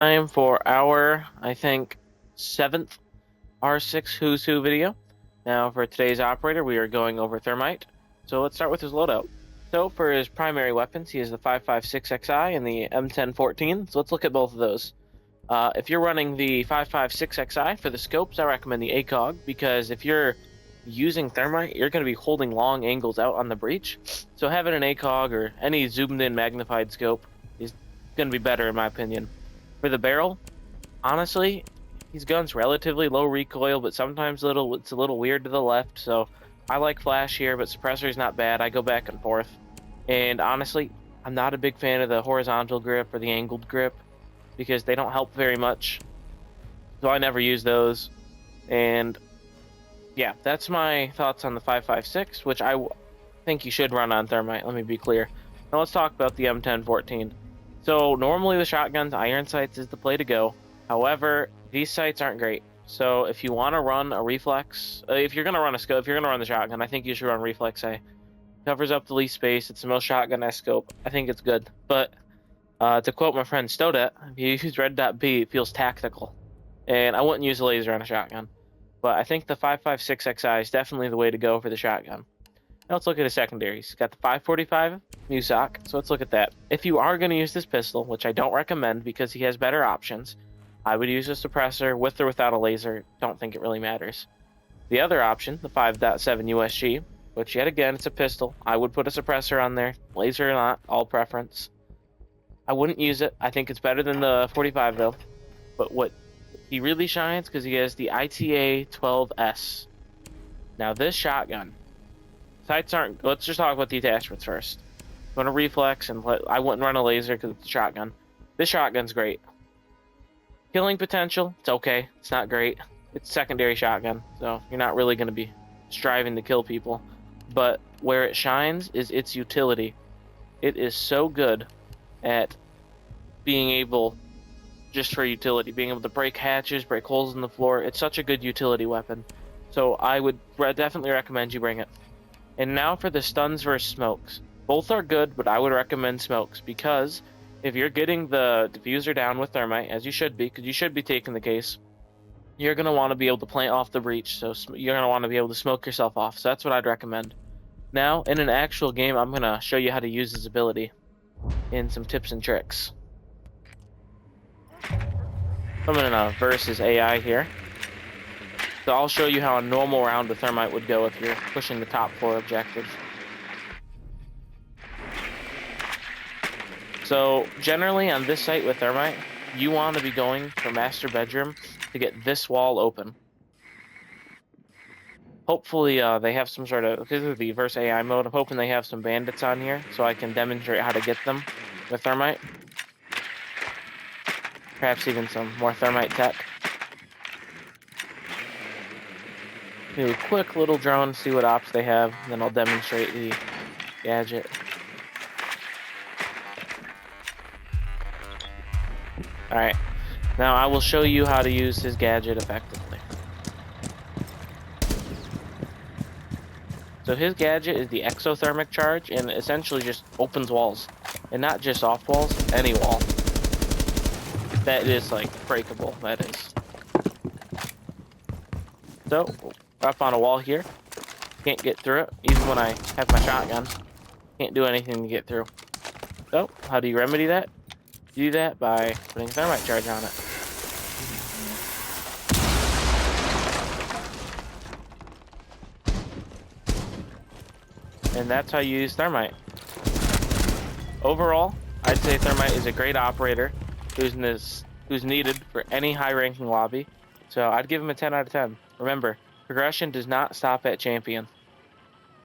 Time for our, I think, 7th R6 Who's Who video. Now for today's operator, we are going over Thermite. So let's start with his loadout. So for his primary weapons, he has the 5.56XI and the M1014. So let's look at both of those. If you're running the 5.56XI for the scopes, I recommend the ACOG, because if you're using Thermite, you're going to be holding long angles out on the breach. So having an ACOG or any zoomed in magnified scope is going to be better in my opinion. For the barrel, honestly, his gun's relatively low recoil, but sometimes it's a little weird to the left, so I like flash here, but suppressor's not bad. I go back and forth. And honestly, I'm not a big fan of the horizontal grip or the angled grip because they don't help very much. So I never use those. And yeah, that's my thoughts on the 5.56, which I think you should run on Thermite, let me be clear. Now let's talk about the M1014. So normally the shotguns, iron sights is the play to go. However, these sights aren't great. So if you want to run a reflex, if you're going to run a scope, if you're going to run the shotgun, I think you should run reflex A. Covers up the least space. It's the most shotgun-esque scope. I think it's good. But to quote my friend Stodet, if you use red dot B, it feels tactical. And I wouldn't use a laser on a shotgun. But I think the 5.56XI is definitely the way to go for the shotgun. Now let's look at his secondaries. Got the 5.45 Musoc, so let's look at that. If you are going to use this pistol, which I don't recommend because he has better options, I would use a suppressor with or without a laser. Don't think it really matters. The other option, the 5.7 USG, which yet again, it's a pistol. I would put a suppressor on there, laser or not, all preference. I wouldn't use it. I think it's better than the 45 though. But what he really shines because he has the ITA 12S. Now this shotgun, sights aren't. Let's just talk about the attachments first. I'm gonna reflex, and I wouldn't run a laser because it's a shotgun. This shotgun's great. Killing potential, it's okay. It's not great. It's secondary shotgun, so you're not really gonna be striving to kill people. But where it shines is its utility. It is so good at being able, just for utility, being able to break hatches, break holes in the floor. It's such a good utility weapon. So I would definitely recommend you bring it. And now for the stuns versus smokes. Both are good, but I would recommend smokes because if you're getting the diffuser down with Thermite, as you should be, because you should be taking the case, you're going to want to be able to plant off the breach, so you're going to want to be able to smoke yourself off. So that's what I'd recommend. Now, in an actual game, I'm going to show you how to use his ability in some tips and tricks. I'm in a versus AI here. So I'll show you how a normal round with Thermite would go if you're pushing the top 4 objectives. So generally on this site with Thermite, you want to be going for master bedroom to get this wall open. Hopefully they have some sort of, because of the verse AI mode, I'm hoping they have some bandits on here so I can demonstrate how to get them with Thermite. Perhaps even some more Thermite tech. Do a quick little drone, see what ops they have, and then I'll demonstrate the gadget. Alright, now I will show you how to use his gadget effectively. So his gadget is the exothermic charge, and it essentially just opens walls. And not just off walls, any wall. That is like breakable, that is. So, up on a wall here. Can't get through it, even when I have my shotgun. Can't do anything to get through. So, how do you remedy that? You do that by putting a thermite charge on it. And that's how you use Thermite. Overall, I'd say Thermite is a great operator who's needed for any high-ranking lobby. So I'd give him a 10 out of 10. Remember, progression does not stop at champion.